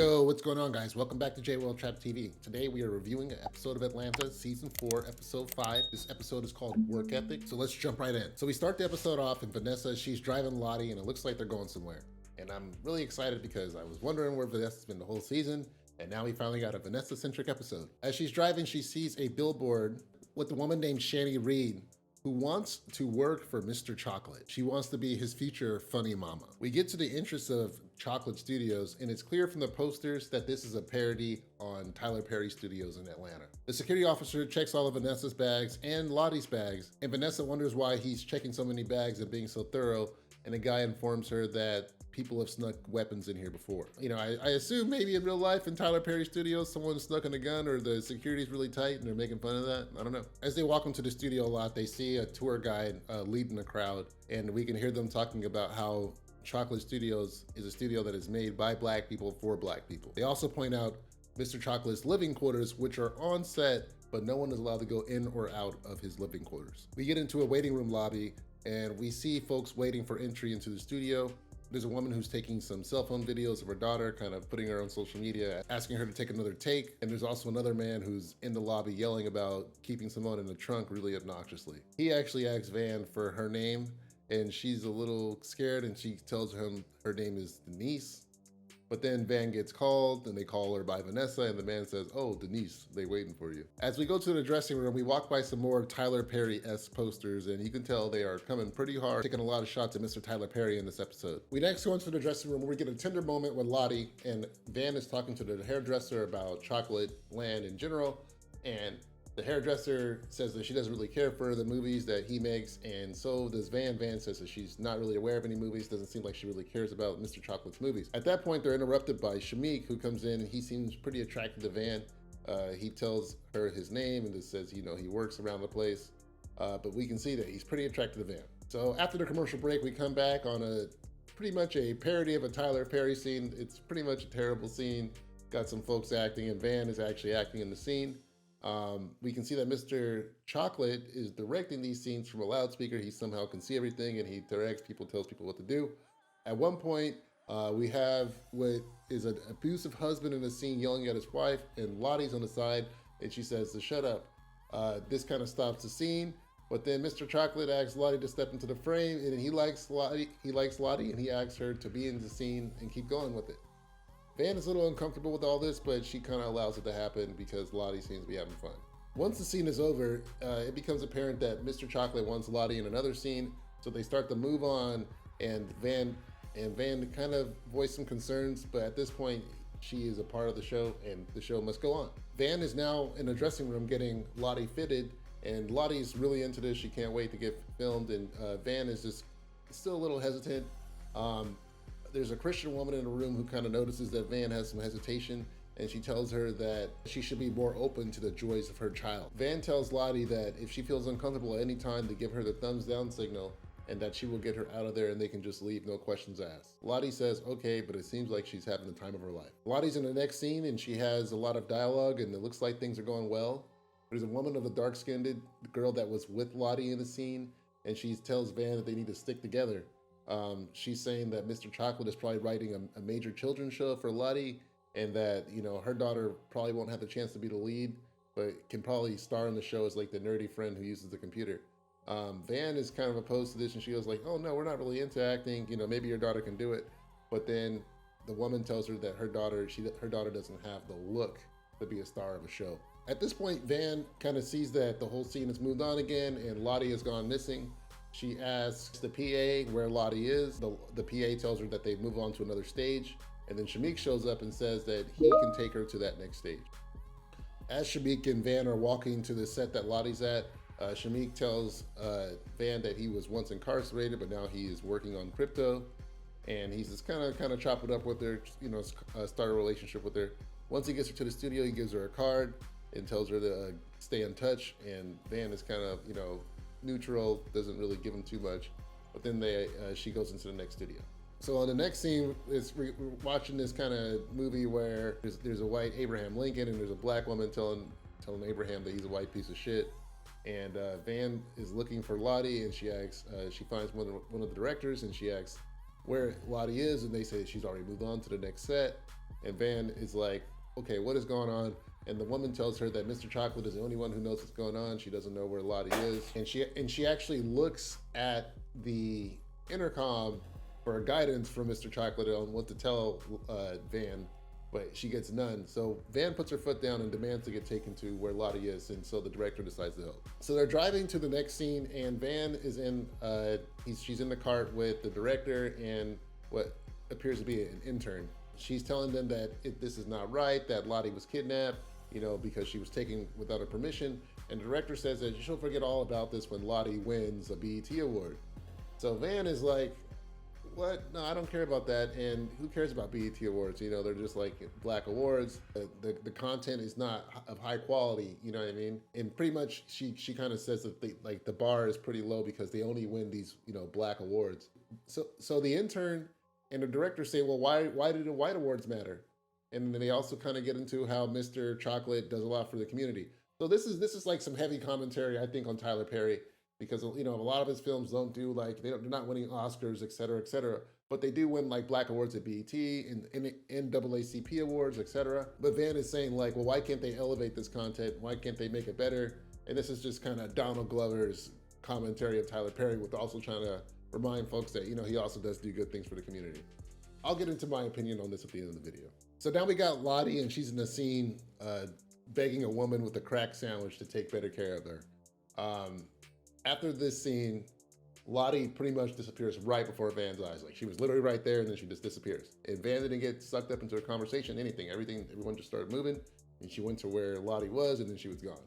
Yo, what's going on, guys? Welcome back to J-World Trap TV. Today we are reviewing an episode of Atlanta, Season 4, Episode 5. This episode is called Work Ethic, so let's jump right in. So we start the episode off and Vanessa, she's driving Lottie and it looks like they're going somewhere. And I'm really excited because I was wondering where Vanessa's been the whole season, and now we finally got a Vanessa-centric episode. As she's driving, she sees a billboard with a woman named Shani Reed, who wants to work for Mr. Chocolate. She wants to be his future funny mama. We get to the interests of Chocolate Studios, and it's clear from the posters that this is a parody on Tyler Perry Studios in Atlanta. The security officer checks all of Vanessa's bags and Lottie's bags, and Vanessa wonders why he's checking so many bags and being so thorough, and the guy informs her that people have snuck weapons in here before. You know, I assume maybe in real life in Tyler Perry Studios, someone snuck in a gun or the security's really tight and they're making fun of that. I don't know. As they walk into the studio a lot, they see a tour guide leading the crowd, and we can hear them talking about how Chocolate Studios is a studio that is made by Black people for Black people. They also point out Mr. Chocolate's living quarters, which are on set, but no one is allowed to go in or out of his living quarters. We get into a waiting room lobby and we see folks waiting for entry into the studio. There's a woman who's taking some cell phone videos of her daughter, kind of putting her on social media, asking her to take another take. And there's also another man who's in the lobby yelling about keeping someone in the trunk really obnoxiously. He actually asks Van for her name, and she's a little scared, and she tells him her name is Denise. But then Van gets called, and they call her by Vanessa, and the man says, "Oh, Denise, they waiting for you." As we go to the dressing room, we walk by some more Tyler Perry-esque posters, and you can tell they are coming pretty hard, taking a lot of shots at Mr. Tyler Perry in this episode. We next go into the dressing room where we get a tender moment with Lottie, and Van is talking to the hairdresser about Chocolate Land in general, and the hairdresser says that she doesn't really care for the movies that he makes, and so does Van. Van says that she's not really aware of any movies, doesn't seem like she really cares about Mr. Chocolate's movies. At that point, they're interrupted by Shamik, who comes in, and he seems pretty attracted to Van. He tells her his name and just says, you know, he works around the place, but we can see that he's pretty attracted to Van. So after the commercial break, we come back on pretty much a parody of a Tyler Perry scene. It's pretty much a terrible scene. Got some folks acting, and Van is actually acting in the scene. We can see that Mr. Chocolate is directing these scenes from a loudspeaker. He somehow can see everything, and he directs people, tells people what to do. At one point, we have what is an abusive husband in the scene yelling at his wife, and Lottie's on the side, and she says to shut up. This kind of stops the scene, but then Mr. Chocolate asks Lottie to step into the frame, and he likes Lottie, and he asks her to be in the scene and keep going with it. Van is a little uncomfortable with all this, but she kind of allows it to happen because Lottie seems to be having fun. Once the scene is over, it becomes apparent that Mr. Chocolate wants Lottie in another scene, so they start to move on, and Van kind of voice some concerns, but at this point, she is a part of the show, and the show must go on. Van is now in the dressing room getting Lottie fitted, and Lottie's really into this. She can't wait to get filmed, and Van is just still a little hesitant. There's a Christian woman in the room who kind of notices that Van has some hesitation, and she tells her that she should be more open to the joys of her child. Van tells Lottie that if she feels uncomfortable at any time to give her the thumbs down signal, and that she will get her out of there and they can just leave, no questions asked. Lottie says, okay, but it seems like she's having the time of her life. Lottie's in the next scene, and she has a lot of dialogue, and it looks like things are going well. There's a woman of a dark-skinned girl that was with Lottie in the scene, and she tells Van that they need to stick together. She's saying that Mr. Chocolate is probably writing a major children's show for Lottie, and that, you know, her daughter probably won't have the chance to be the lead, but can probably star in the show as like the nerdy friend who uses the computer. Van is kind of opposed to this, and she goes like, oh no, we're not really into acting, you know, maybe your daughter can do it. But then the woman tells her that her daughter doesn't have the look to be a star of a show. At this point, Van kind of sees that the whole scene has moved on again, and Lottie has gone missing. She asks the PA where Lottie is. The PA tells her that they move on to another stage, and then Shamik shows up and says that he can take her to that next stage. As Shamik and Van are walking to the set that Lottie's at, Shamik tells Van that he was once incarcerated, but now he is working on crypto, and he's just kind of chop it up with her, you know, start a relationship with her. Once he gets her to the studio, he gives her a card and tells her to stay in touch, and Van is kind of, you know, neutral, doesn't really give him too much, but then she goes into the next studio. So on the next scene, we're watching this kind of movie where there's a white Abraham Lincoln, and there's a black woman telling Abraham that he's a white piece of shit. And Van is looking for Lottie, and she finds one of the directors, and she asks where Lottie is, and they say she's already moved on to the next set. And Van is like, okay, what is going on? And the woman tells her that Mr. Chocolate is the only one who knows what's going on. She doesn't know where Lottie is. And she actually looks at the intercom for guidance from Mr. Chocolate on what to tell Van, but she gets none. So Van puts her foot down and demands to get taken to where Lottie is, and so the director decides to help. So they're driving to the next scene, and Van is in, she's in the cart with the director and what appears to be an intern. She's telling them that this is not right, that Lottie was kidnapped, you know, because she was taken without her permission. And the director says that she'll forget all about this when Lottie wins a BET award. So Van is like, what? No, I don't care about that. And who cares about BET awards? You know, they're just like black awards. The content is not of high quality, you know what I mean? And pretty much she kind of says that the bar is pretty low because they only win these, you know, black awards. So the intern and the director say, well, why do the white awards matter? And then they also kind of get into how Mr. Chocolate does a lot for the community. So this is like some heavy commentary, I think, on Tyler Perry, because, you know, a lot of his films don't do like, they're not winning Oscars, et cetera, but they do win like black awards at BET and NAACP awards, et cetera. But Van is saying like, well, why can't they elevate this content? Why can't they make it better? And this is just kind of Donald Glover's commentary of Tyler Perry, with also trying to remind folks that, you know, he also does do good things for the community. I'll get into my opinion on this at the end of the video. So now we got Lottie, and she's in the scene begging a woman with a crack sandwich to take better care of her. After this scene, Lottie pretty much disappears right before Van's eyes. Like, she was literally right there, and then she just disappears. And Van didn't get sucked up into a conversation, anything. Everyone just started moving, and she went to where Lottie was, and then she was gone.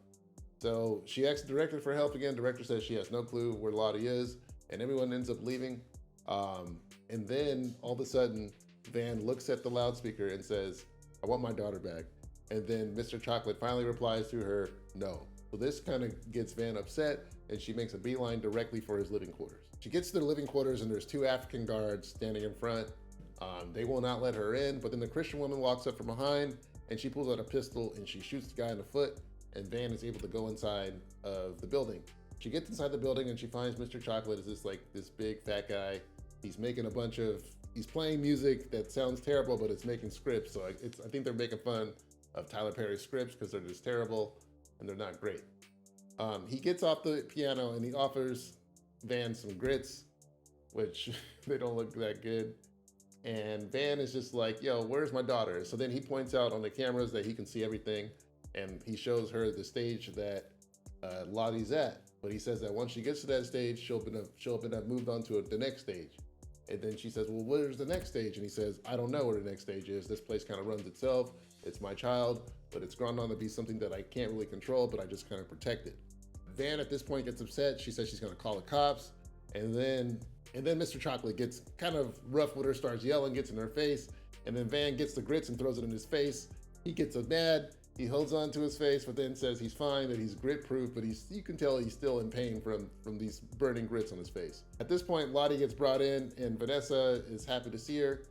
So she asks the director for help again. Director says she has no clue where Lottie is, and everyone ends up leaving. And then all of a sudden, Van looks at the loudspeaker and says, I want my daughter back. And then Mr. Chocolate finally replies to her, no. So this kind of gets Van upset, and she makes a beeline directly for his living quarters. She gets to the living quarters, and there's two African guards standing in front. They will not let her in, but then the Christian woman walks up from behind, and she pulls out a pistol, and she shoots the guy in the foot, and Van is able to go inside of the building. She gets inside the building, and she finds Mr. Chocolate is this big fat guy. He's playing music that sounds terrible, but it's making scripts. So I think they're making fun of Tyler Perry's scripts because they're just terrible and they're not great. He gets off the piano and he offers Van some grits, which they don't look that good. And Van is just like, yo, where's my daughter? So then he points out on the cameras that he can see everything, and he shows her the stage that Lottie's at. But he says that once she gets to that stage, she'll have moved on to the next stage. And then she says, well, where's the next stage? And he says, I don't know where the next stage is. This place kind of runs itself. It's my child, but it's grown on to be something that I can't really control, but I just kind of protect it. Van at this point gets upset. She says she's gonna call the cops. And then Mr. Chocolate gets kind of rough with her, starts yelling, gets in her face. And then Van gets the grits and throws it in his face. He gets mad. He holds on to his face, but then says he's fine, that he's grit-proof, but you can tell he's still in pain from these burning grits on his face. At this point, Lottie gets brought in, and Vanessa is happy to see her.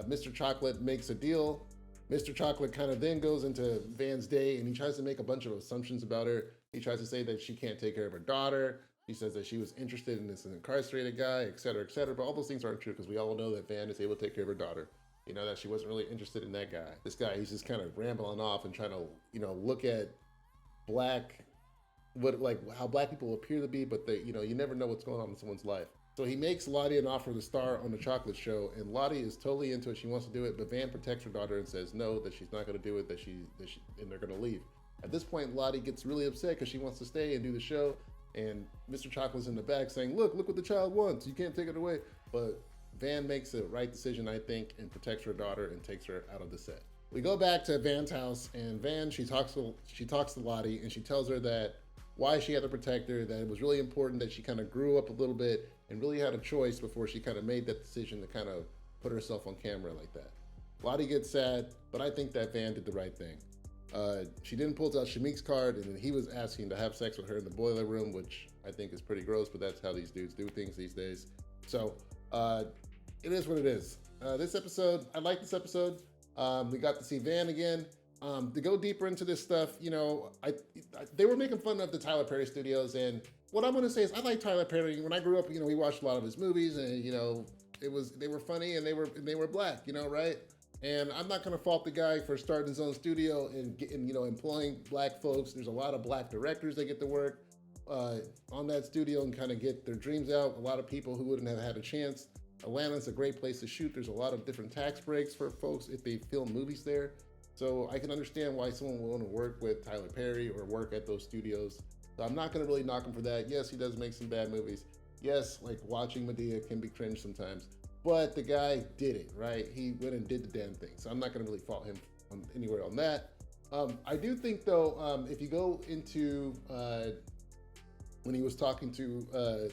Mr. Chocolate makes a deal. Mr. Chocolate kind of then goes into Van's day, and he tries to make a bunch of assumptions about her. He tries to say that she can't take care of her daughter. He says that she was interested in this incarcerated guy, et cetera, but all those things aren't true because we all know that Van is able to take care of her daughter. You know, that she wasn't really interested in that guy. This guy, he's just kind of rambling off and trying to, you know, look at how black people appear to be, but they, you know, you never know what's going on in someone's life. So he makes Lottie an offer to star on the chocolate show, and Lottie is totally into it. She wants to do it, but Van protects her daughter and says no, that she's not going to do it, and they're going to leave. At this point, Lottie gets really upset because she wants to stay and do the show, and Mr. Chocolate's in the back saying, look what the child wants. You can't take it away. But Van makes the right decision, I think, and protects her daughter and takes her out of the set. We go back to Van's house, and Van, she talks to Lottie, and she tells her that why she had to protect her, that it was really important that she kind of grew up a little bit and really had a choice before she kind of made that decision to kind of put herself on camera like that. Lottie gets sad, but I think that Van did the right thing. She didn't pull out Shamik's card, and then he was asking to have sex with her in the boiler room, which I think is pretty gross, but that's how these dudes do things these days. So it is what it is. This episode, I like this episode. We got to see Van again. To go deeper into this stuff, you know, they were making fun of the Tyler Perry studios, and what I'm gonna say is I like Tyler Perry. When I grew up, you know, we watched a lot of his movies, and you know, they were funny and they were black, you know, right? And I'm not going to fault the guy for starting his own studio and getting, employing black folks. There's a lot of black directors that get to work on that studio and kind of get their dreams out. A lot of people who wouldn't have had a chance. Atlanta's a great place to shoot. There's a lot of different tax breaks for folks if they film movies there. So I can understand why someone will want to work with Tyler Perry or work at those studios. So I'm not going to really knock him for that. Yes, he does make some bad movies. Yes, like watching Medea can be cringe sometimes. But the guy did it, right? He went and did the damn thing. So I'm not going to really fault him anywhere on that. I do think, though, if you go into when he was talking to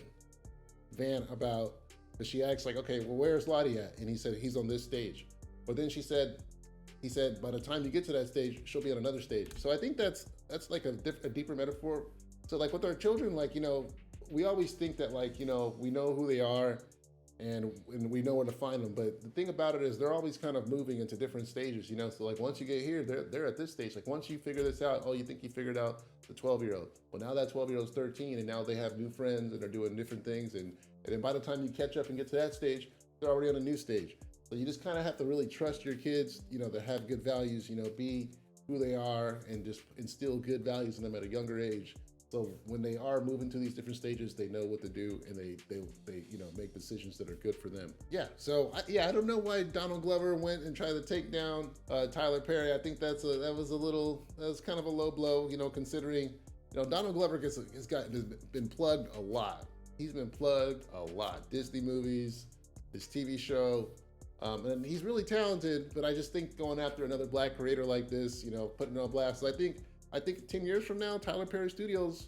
Van about, but she asked like, okay, well, where's Lottie at? And he said, he's on this stage. But then he said, by the time you get to that stage, she'll be on another stage. So I think that's like a deeper metaphor. So like with our children, like, we always think that like, we know who they are and we know where to find them. But the thing about it is they're always kind of moving into different stages, So like once you get here, they're at this stage. Like once you figure this out, you think you figured out the 12-year-old. Well, now that 12-year-old's 13 and now they have new friends and they're doing different things. And then by the time you catch up and get to that stage, they're already on a new stage. So you just kind of have to really trust your kids, that have good values, be who they are and just instill good values in them at a younger age. So when they are moving to these different stages, they know what to do and they make decisions that are good for them. Yeah. So I don't know why Donald Glover went and tried to take down Tyler Perry. I think that was kind of a low blow, considering, Donald Glover has been plugged a lot. He's been plugged a lot. Disney movies, his TV show. And he's really talented, but I just think going after another black creator like this, putting on blast. So I think 10 years from now, Tyler Perry Studios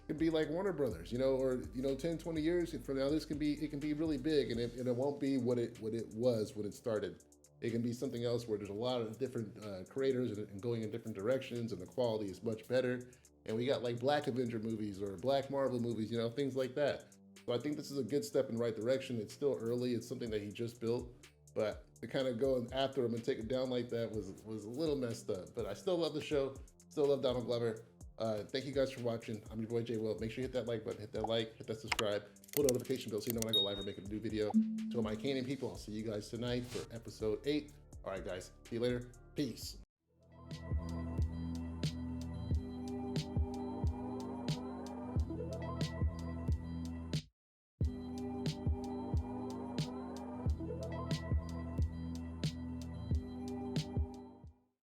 can be like Warner Brothers, or 10, 20 years from now, it can be really big, and it won't be what it was when it started. It can be something else where there's a lot of different creators and going in different directions, and the quality is much better. And we got like Black Avenger movies or Black Marvel movies, things like that. So I think this is a good step in the right direction. It's still early. It's something that he just built. But to kind of go after him and take it down like that was a little messed up. But I still love the show. Still love Donald Glover. Thank you guys for watching. I'm your boy Jay Will. Make sure you hit that like button, hit that subscribe, pull the notification bell so you know when I go live or make a new video. To all my Canadian people, I'll see you guys tonight for episode 8. All right, guys. See you later. Peace.